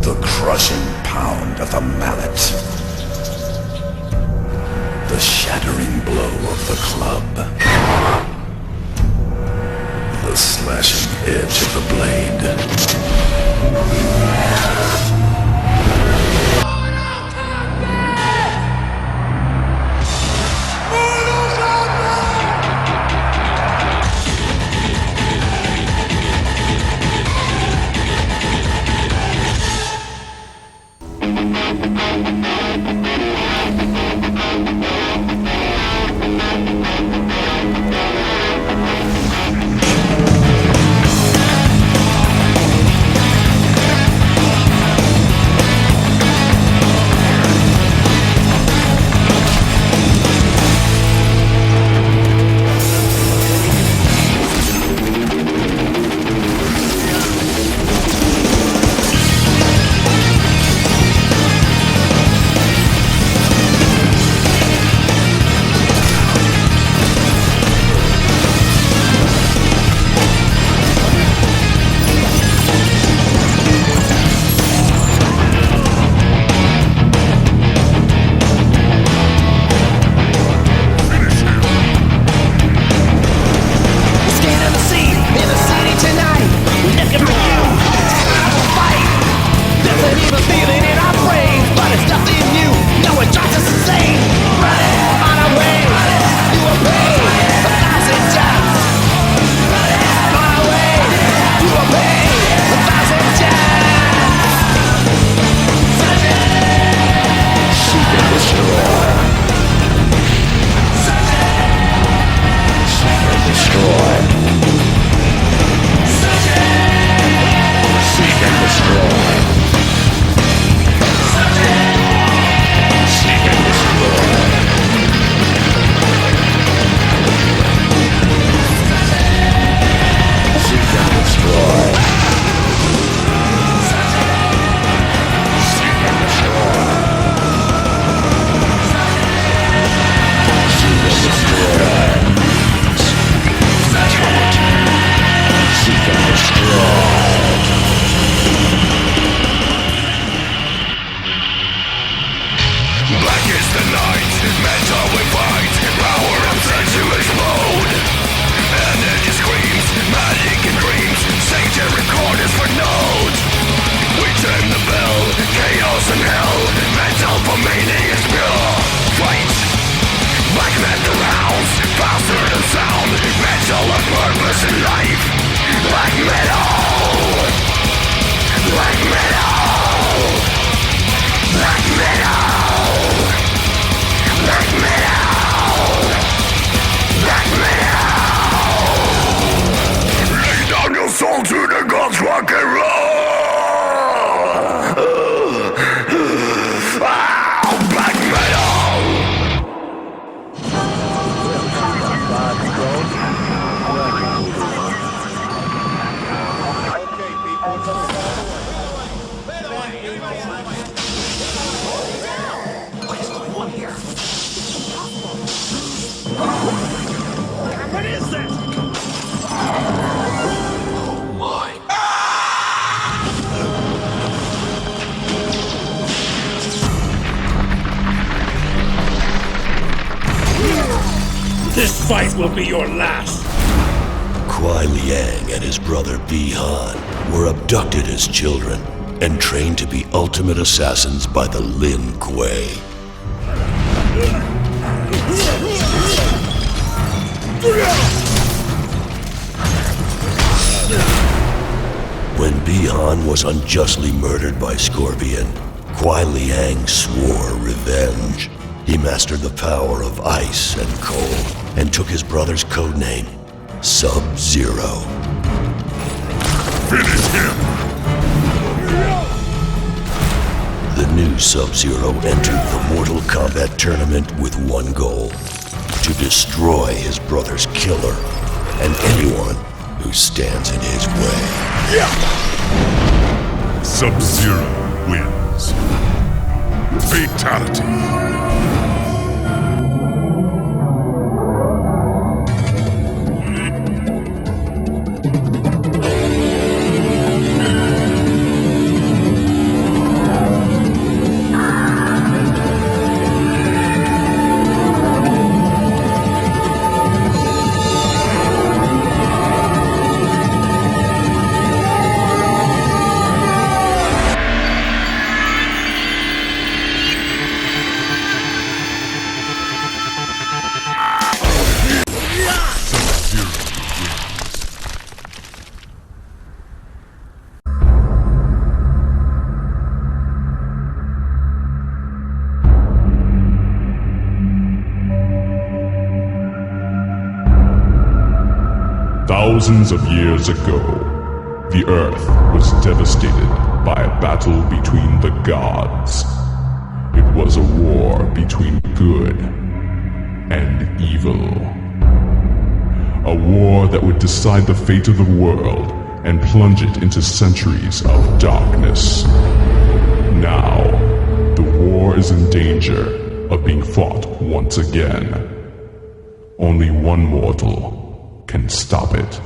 The crushing pound of the mallet. The shattering blow of the club. The slashing edge of the blade. This fight will be your last! Kuai Liang and his brother Bi-Han were abducted as children and trained to be ultimate assassins by the Lin Kuei. When Bi-Han was unjustly murdered by Scorpion, Kuai Liang swore revenge. He mastered the power of ice and cold and took his brother's codename, Sub-Zero. Finish him! The new Sub-Zero entered the Mortal Kombat tournament with one goal: to destroy his brother's killer and anyone who stands in his way. Sub-Zero wins. Fatality. Thousands of years ago, the Earth was devastated by a battle between the gods. It was a war between good and evil. A war that would decide the fate of the world and plunge it into centuries of darkness. Now, the war is in danger of being fought once again. Only one mortal can stop it.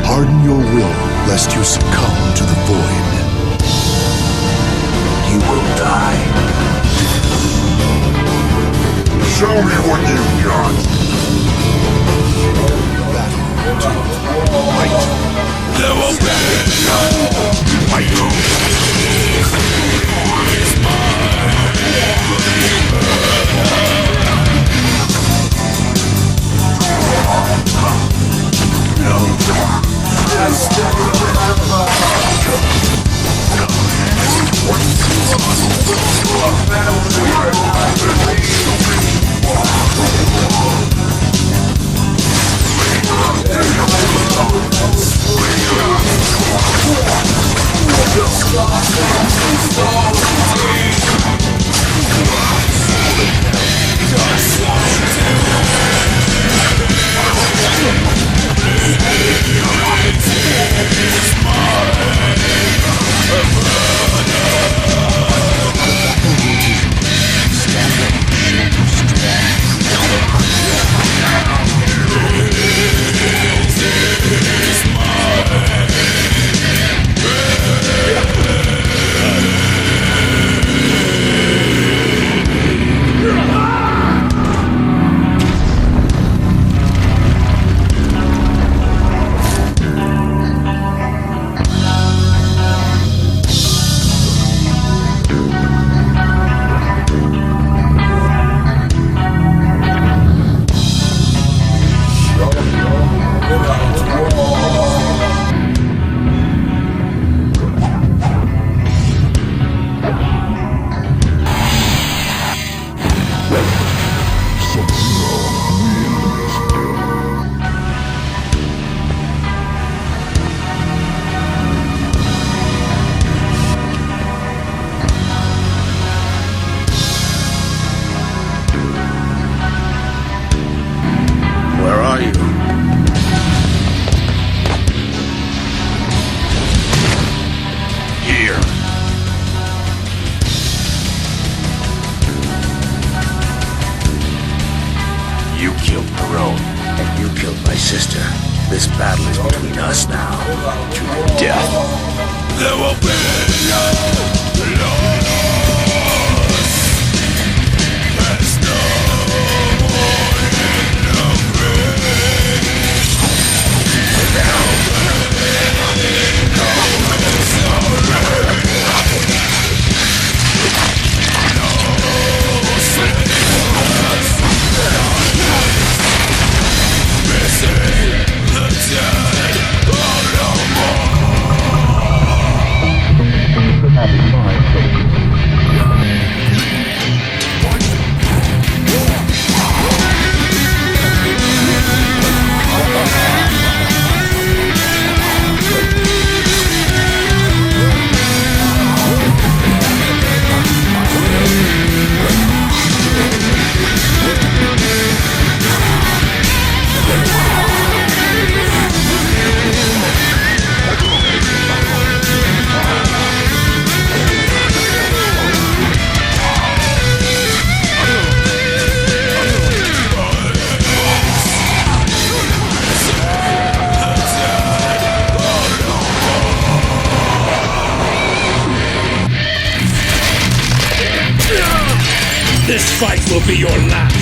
Harden your will, lest you succumb to the void. You will die. Show me what you've got. Battle to might. There will be might. This battle is between us now, to the death. There will be no loss. There's no more in the grave. This fight will be your last.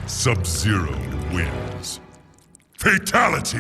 Sub-Zero wins. Fatality!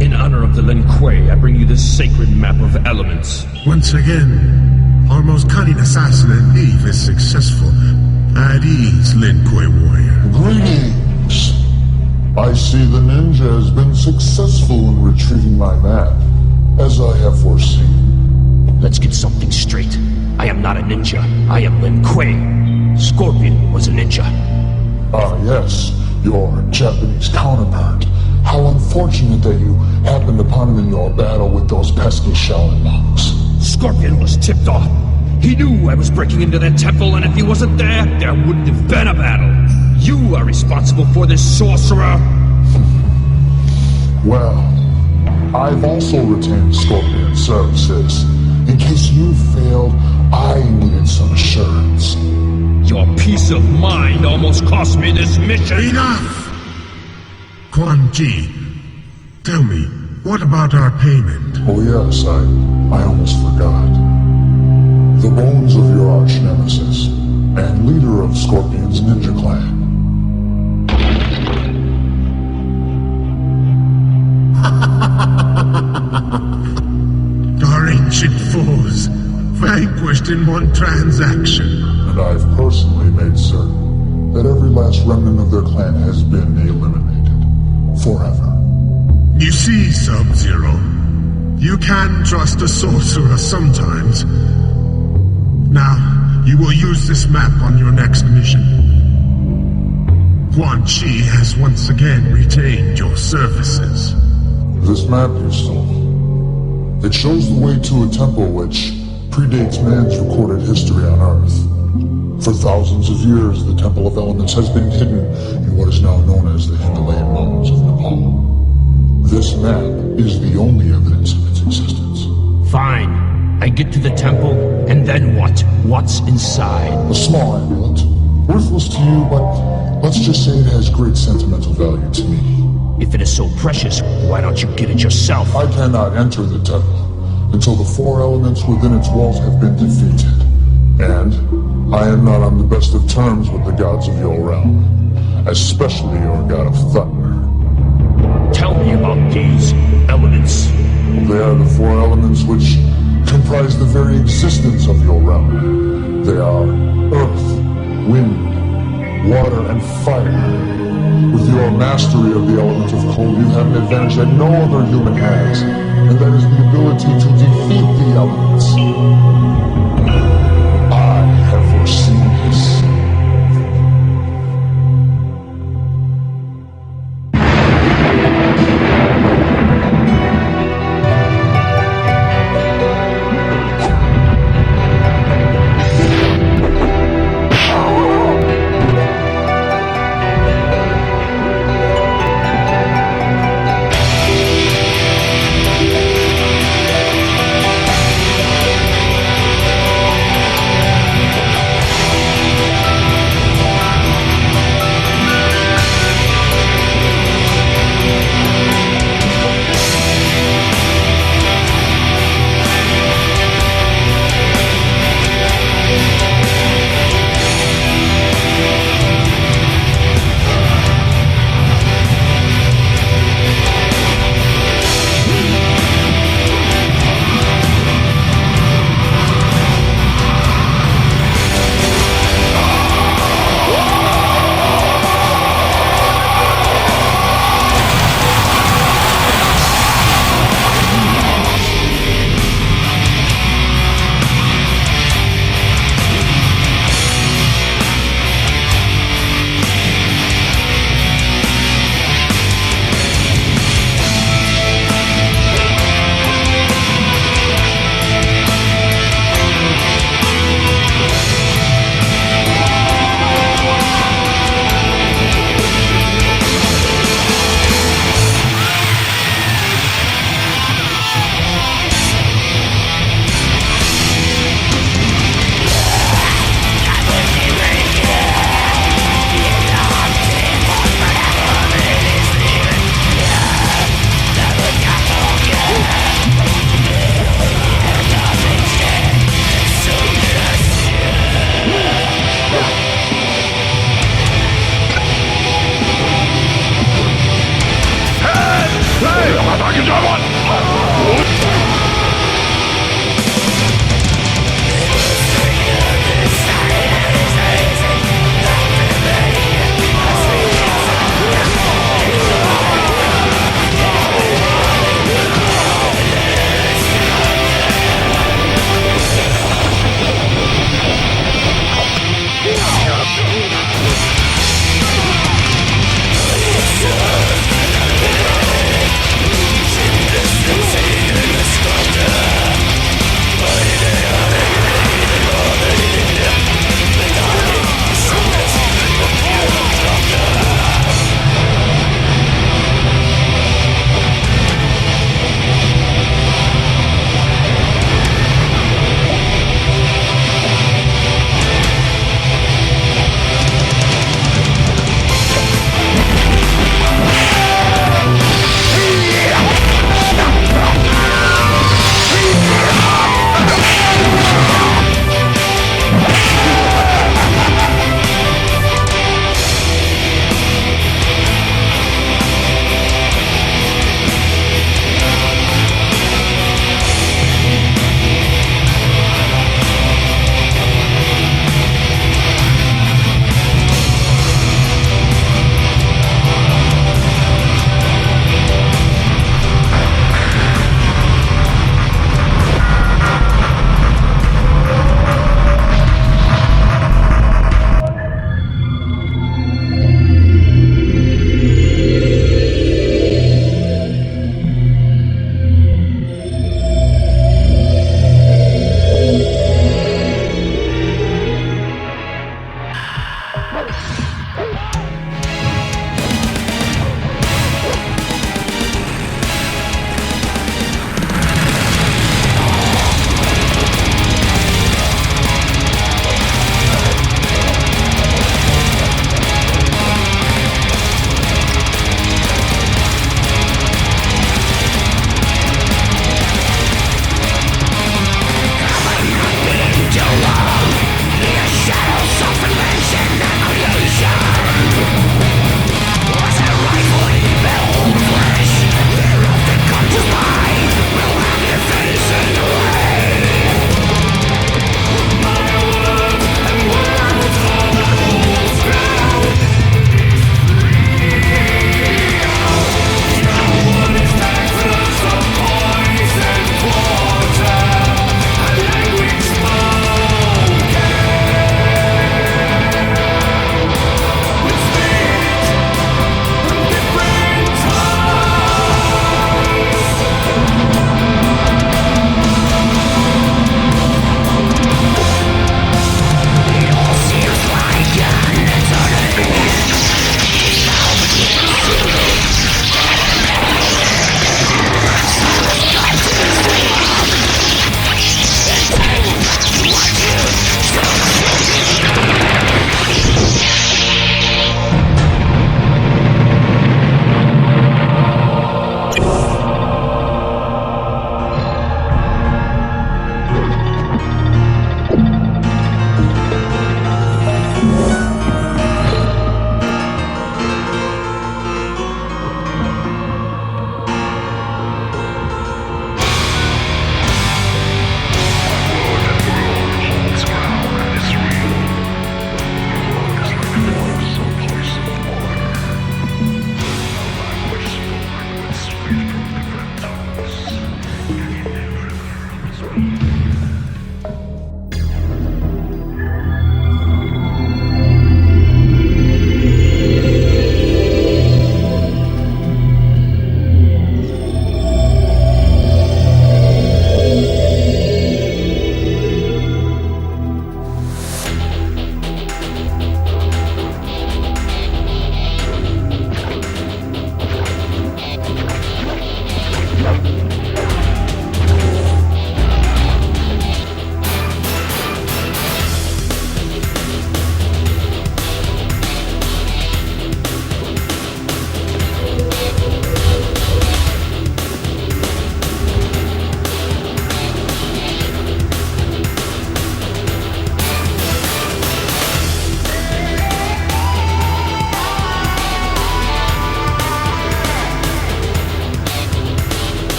In honor of the Lin Kuei, I bring you this sacred map of elements. Once again, our most cunning assassin and thief is successful. At ease, Lin Kuei warrior. Greetings! I see the ninja has been successful in retrieving my map, as I have foreseen. Let's get something straight. I am not a ninja. I am Lin Kuei. Scorpion was a ninja. Ah, yes, your Japanese counterpart. How unfortunate that you happened upon him in your battle with those pesky Shaolin monks. Scorpion was tipped off. He knew I was breaking into that temple, and if he wasn't there, there wouldn't have been a battle. You are responsible for this, sorcerer. Well, I've also retained Scorpion services. In case you failed, I needed some assurance. Your peace of mind almost cost me this mission. Enough! Quan Chi, tell me, what about our payment? Oh yes, I almost forgot. The bones of your arch nemesis, and leader of Scorpion's ninja clan. Our ancient foes, vanquished in one transaction. And I've personally made certain that every last remnant of their clan has been eliminated. Forever. You see, Sub-Zero, you can trust a sorcerer sometimes. Now, you will use this map on your next mission. Quan Chi has once again retained your services. This map you stole. It shows the way to a temple which predates man's recorded history on Earth. For thousands of years, the Temple of Elements has been hidden in what is now known as the Himalayan mountains of Nepal. This map is the only evidence of its existence. Fine. I get to the temple, and then what? What's inside? A small amulet. Worthless to you, but let's just say it has great sentimental value to me. If it is so precious, why don't you get it yourself? I cannot enter the temple until the 4 elements within its walls have been defeated. And I am not on the best of terms with the gods of your realm, especially your god of thunder. Tell me about these elements. They are the 4 elements which comprise the very existence of your realm. They are earth, wind, water, and fire. With your mastery of the element of cold, you have an advantage that no other human has, and that is the ability to defeat the elements. I have foreseen this.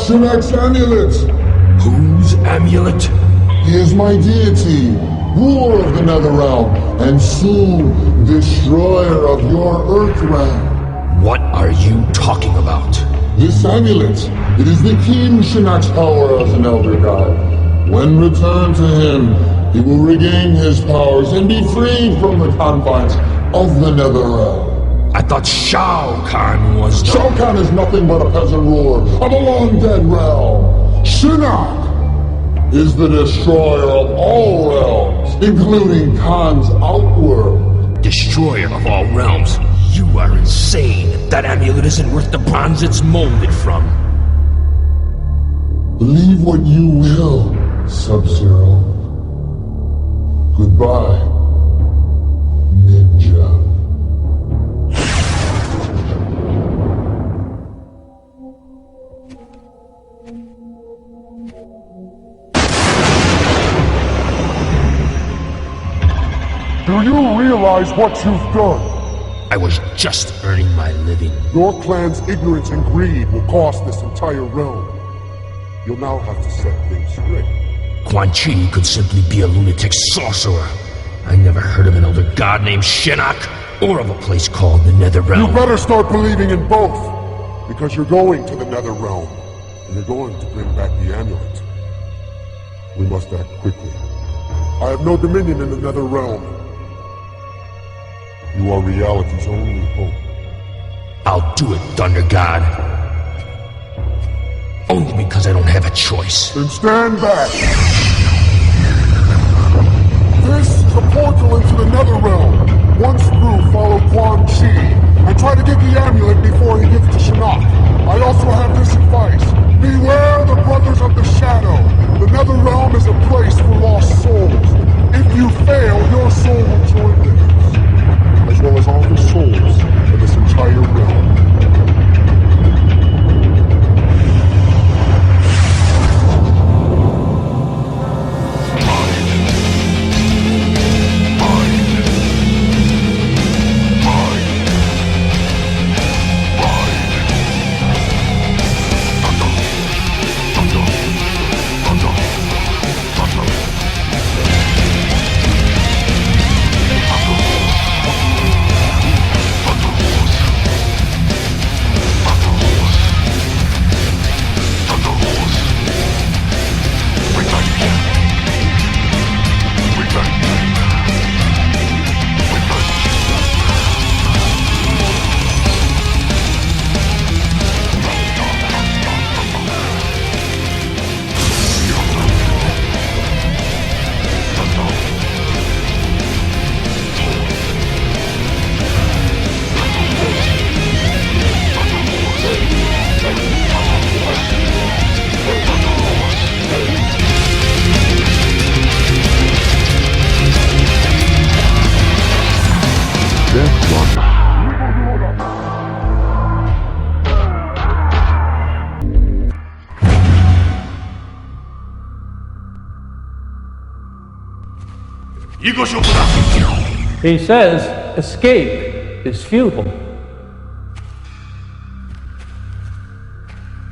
Shinnak's amulet! Whose amulet? He is my deity, ruler of the Netherrealm, and soon destroyer of your Earthrealm. What are you talking about? This amulet, it is the key to Shinnak's power as an Elder God. When returned to him, he will regain his powers and be freed from the confines of the Netherrealm. I thought Shao Kahn was the... Shao Kahn is nothing but a peasant ruler of a long-dead realm. Shinnak is the destroyer of all realms, including Khan's outworld. Destroyer of all realms? You are insane. That amulet isn't worth the bronze it's molded from. Believe what you will, Sub-Zero. Goodbye, Ninja. Do you realize what you've done? I was just earning my living. Your clan's ignorance and greed will cost this entire realm. You'll now have to set things straight. Quan Chi could simply be a lunatic sorcerer. I never heard of an elder god named Shinnok, or of a place called the Netherrealm. You better start believing in both, because you're going to the Netherrealm, and you're going to bring back the amulet. We must act quickly. I have no dominion in the Netherrealm. You are reality's only hope. I'll do it, Thunder God. Only because I don't have a choice. Then stand back! This is the portal into the Netherrealm. Once through, follow Quan Chi, and try to get the amulet before he gets to Shinnok. I also have this advice. Beware the Brothers of the Shadow. The Netherrealm is a place for lost souls. If you fail, your soul will join theirs, as well as all the souls of this entire realm. He says escape is futile.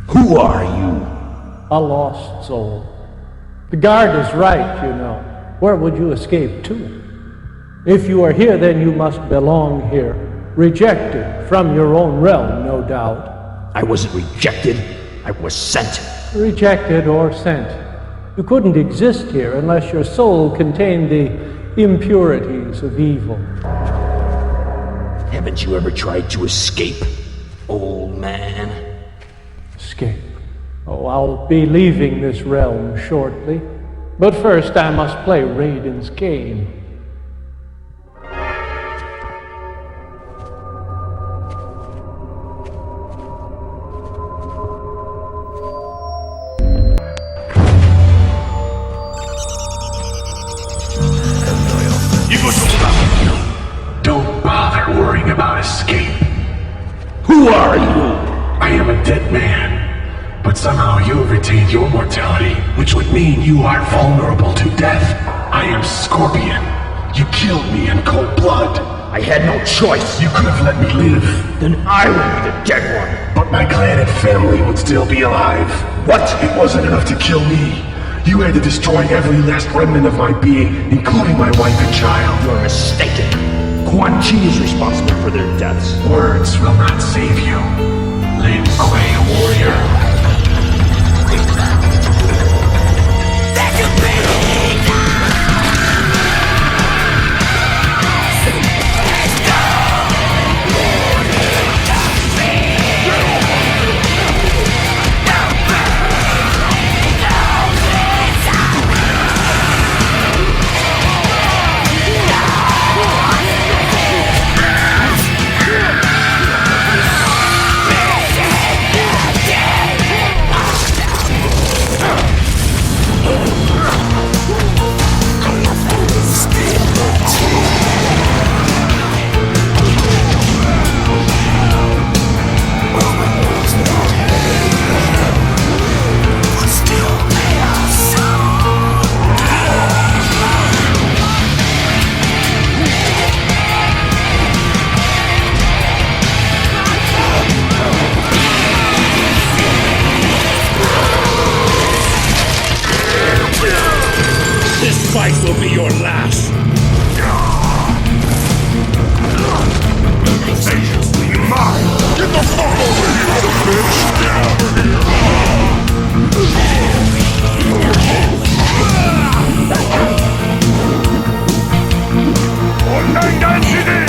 Who are you? A lost soul. The guard is right, you know. Where would you escape to? If you are here, then you must belong here. Rejected from your own realm, no doubt. I wasn't rejected. I was sent. Rejected or sent. You couldn't exist here unless your soul contained the impurities of evil. Haven't you ever tried to escape, old man? Escape? Oh, I'll be leaving this realm shortly. But first I must play Raiden's game. Don't bother worrying about escape. Who are you? I am a dead man, but somehow you have retained your mortality, which would mean you are vulnerable to death. I am Scorpion. You killed me in cold blood. I had no choice. You could have let me live. Then I would be the dead one. But my clan and family would still be alive. What? It wasn't enough to kill me. You had to destroy every last remnant of my being, including my wife and child. You're mistaken. Quan Chi is responsible for their deaths. Words will not save you. Lin Kuei, warrior. This fight will be your last. Mine! Get the fuck over here, you bitch! Get over here! Online dancing!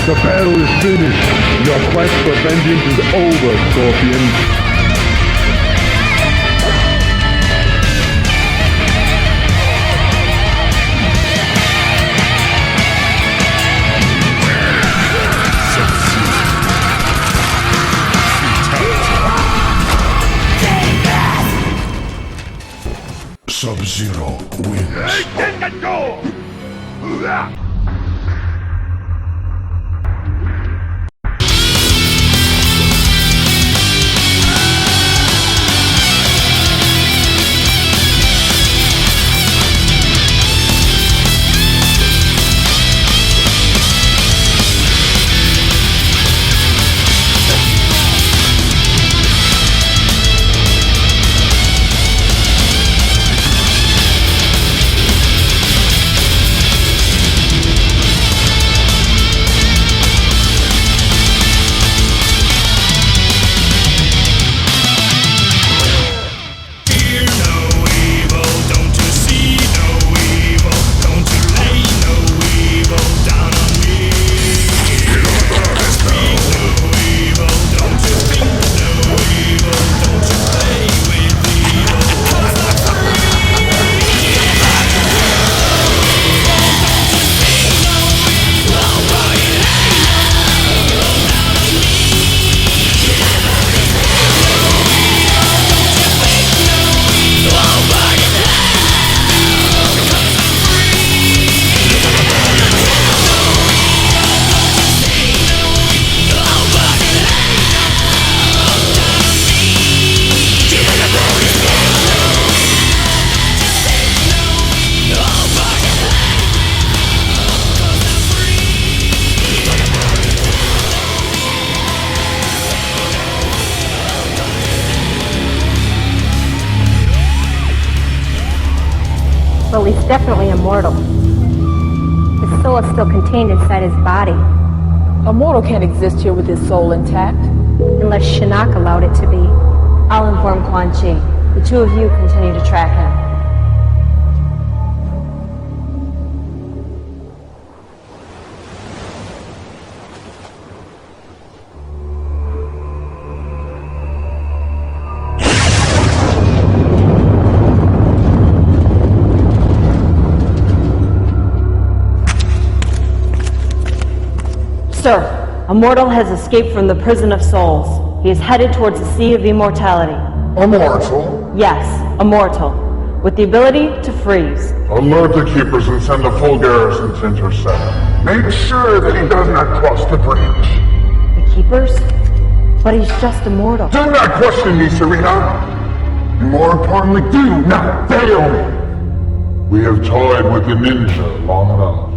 The battle is finished. Your quest for vengeance is over, Scorpion. Sub-Zero wins. Well, he's definitely immortal. His soul is still contained inside his body. A mortal can't exist here with his soul intact. Unless Shinnok allowed it to be. I'll inform Quan Chi. The two of you continue to track him. Sir, a mortal has escaped from the prison of souls. He is headed towards the Sea of Immortality. A mortal? Yes, a mortal, with the ability to freeze. Alert the keepers and send a full garrison to intercept. Make sure that he does not cross the breach. The keepers? But he's just immortal. Do not question me, Serena! And more importantly, do not fail me! We have toyed with the ninja long enough.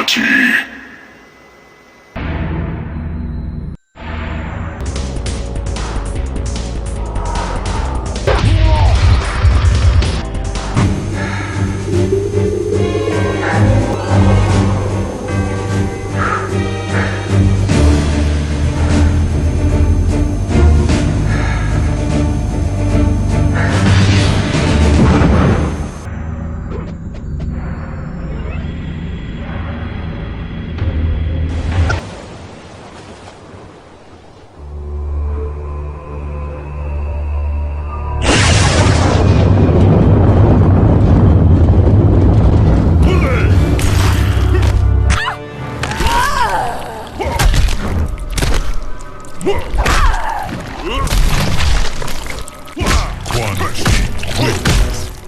fatality.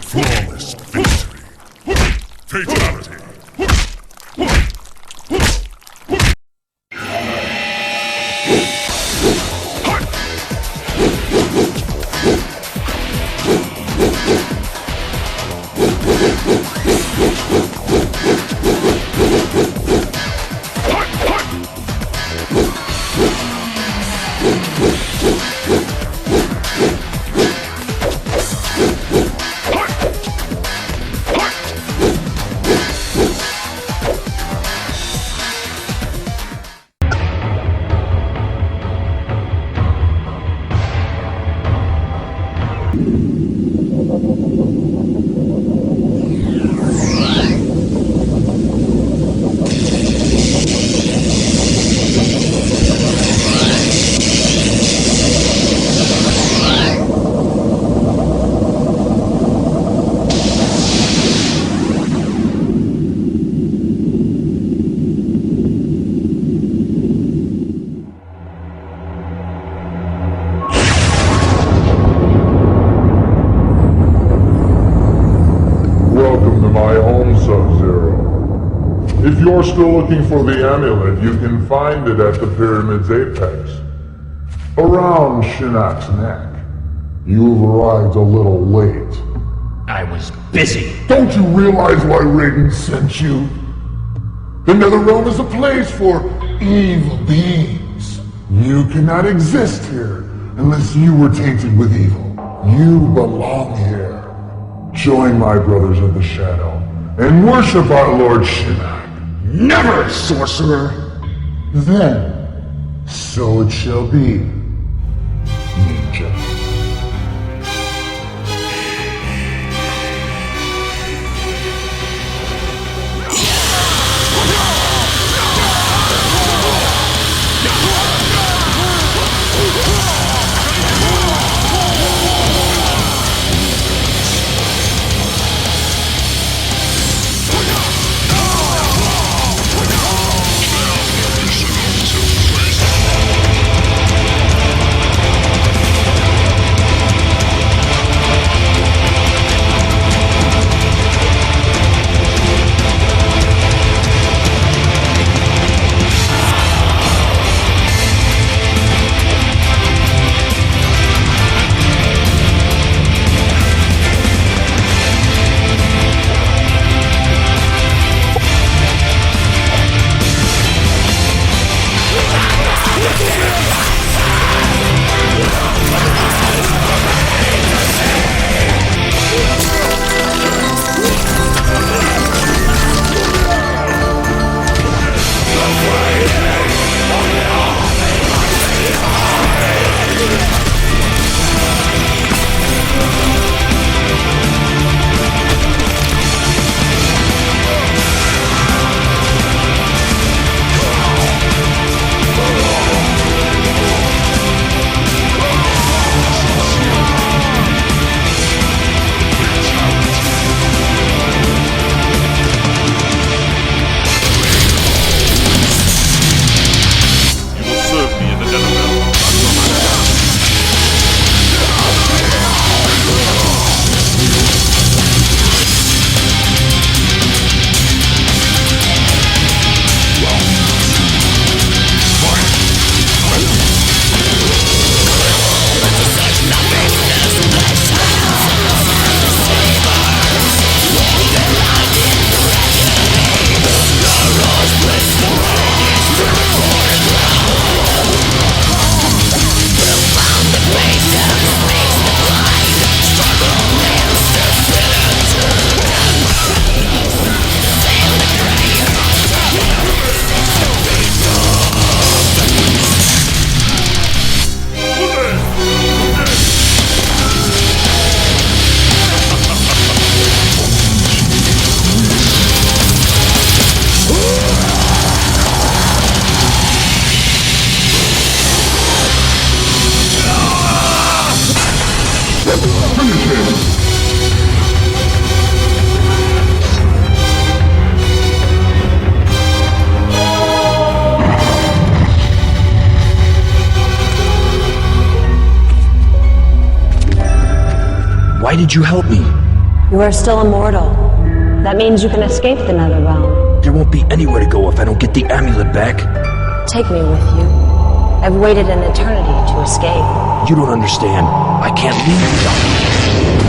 Flawless victory. Fatality. If you're still looking for the amulet, you can find it at the pyramid's apex, around Shinnok's neck. You've arrived a little late. I was busy. Don't you realize why Raiden sent you? The Netherrealm is a place for evil beings. You cannot exist here unless you were tainted with evil. You belong here. Join my brothers of the Shadow and worship our Lord Shinnok. Never, sorcerer! Then, so it shall be, ninja. did you help me? You are still immortal. That means you can escape the nether realm. There won't be anywhere to go if I don't get the amulet back. Take me with you. I've waited an eternity to escape. You don't understand. I can't leave without you.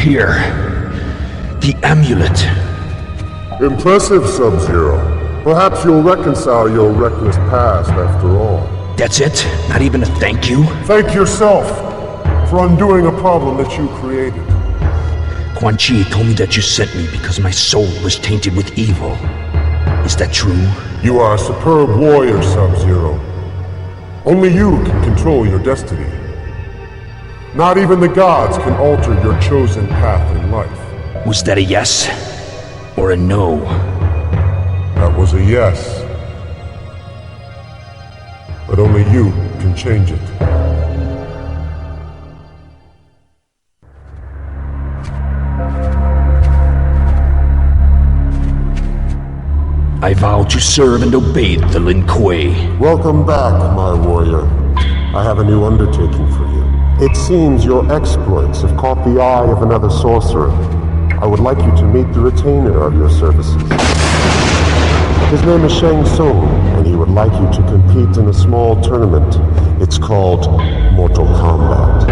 Here. The amulet. Impressive, Sub-Zero. Perhaps you'll reconcile your reckless past after all. That's it? Not even a thank you? Thank yourself for undoing a problem that you created. Quan Chi told me that you sent me because my soul was tainted with evil. Is that true? You are a superb warrior, Sub-Zero. Only you can control your destiny. Not even the gods can alter your chosen path in life. Was that a yes? Or a no? That was a yes. But only you can change it. I vow to serve and obey the Lin Kuei. Welcome back, my warrior. I have a new undertaking for you. It seems your exploits have caught the eye of another sorcerer. I would like you to meet the retainer of your services. His name is Shang Tsung, and he would like you to compete in a small tournament. It's called Mortal Kombat.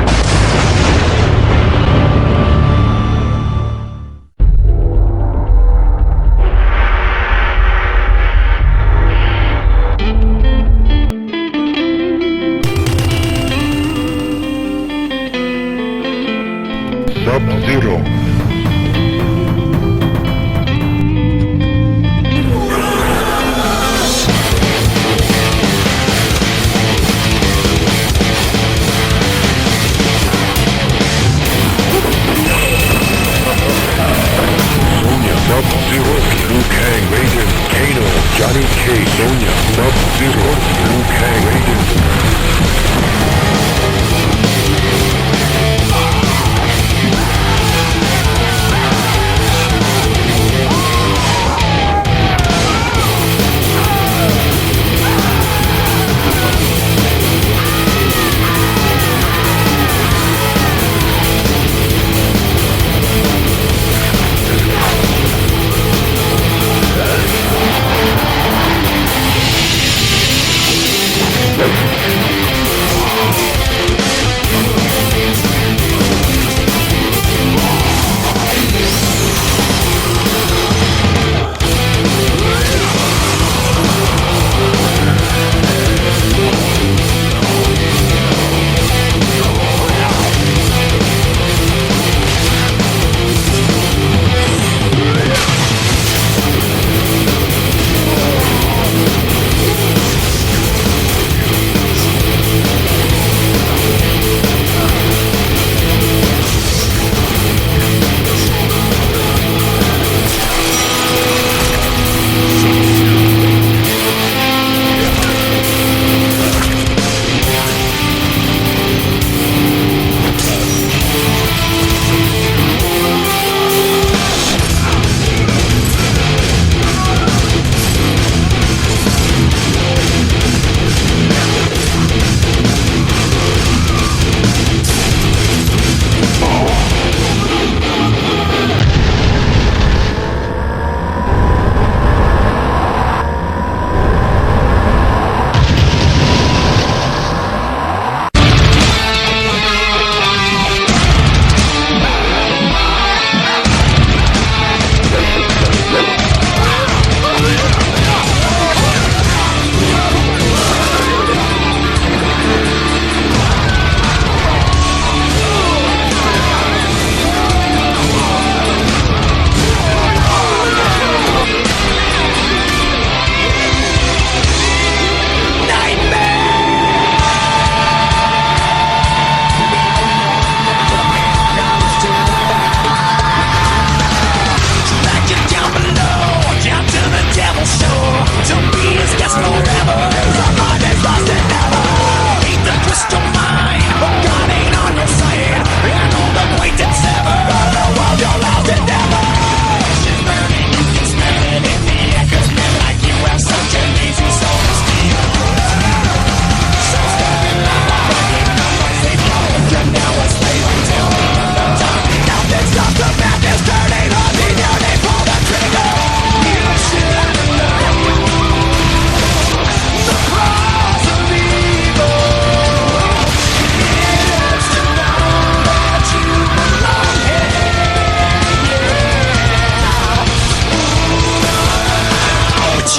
Sub-Zero. Sub-Zero, Liu Kang, Raiden, Kano, Johnny K, Sonya, Sub-Zero, Liu Kang, Raiden.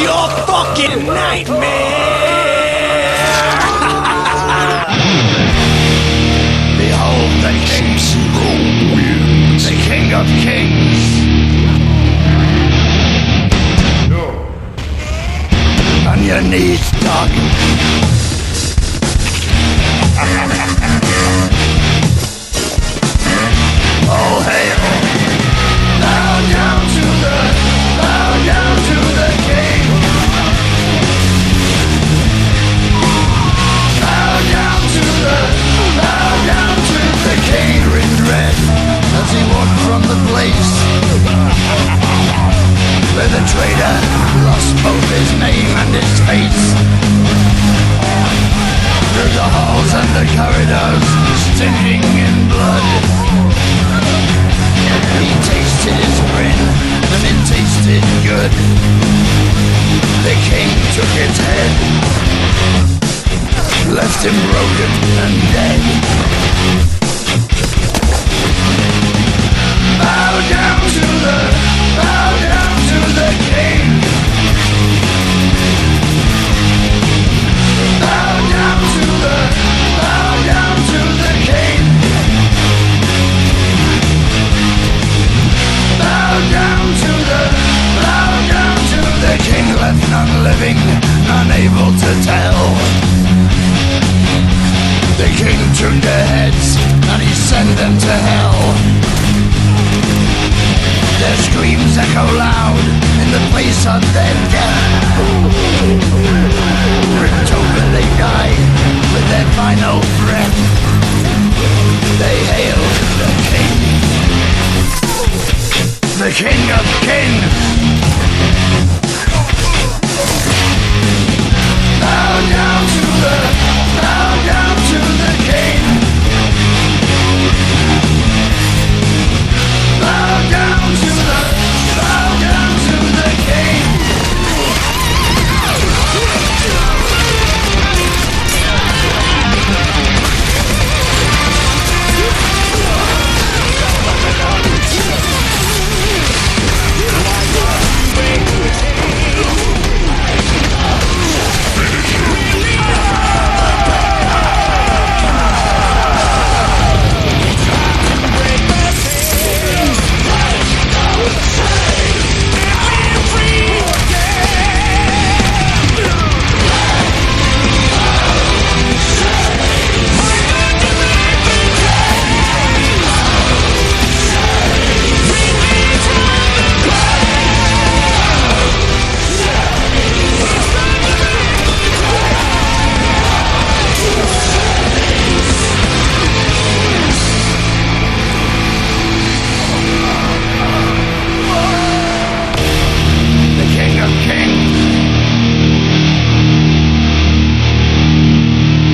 It's your fucking nightmare! Behold the king. Sub-Zero wins. The king of kings. No. On your knees, dog. All hail. Bow down to the king. Bow down to the king. In red as he walked from the place where the traitor lost both his name and his face. Through the halls and the corridors, stinking in blood, he tasted his grin, and it tasted good. The king took his head, left him broken and dead. Bow down to the king. Bow down to the king. Bow down to the king, left none living, unable to tell. The king turned their heads, and he sent them to hell. Their screams echo loud in the place of their death. Ripped over they die with their final breath. They hail the king of kings. Bow down to the king. Bow down to the king.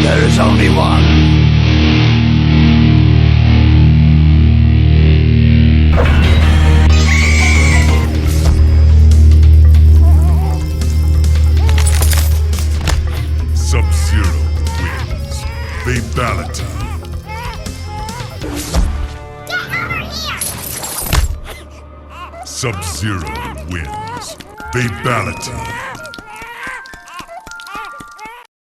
There's only one. Sub-Zero wins. Fatality. Sub-Zero wins. Fatality.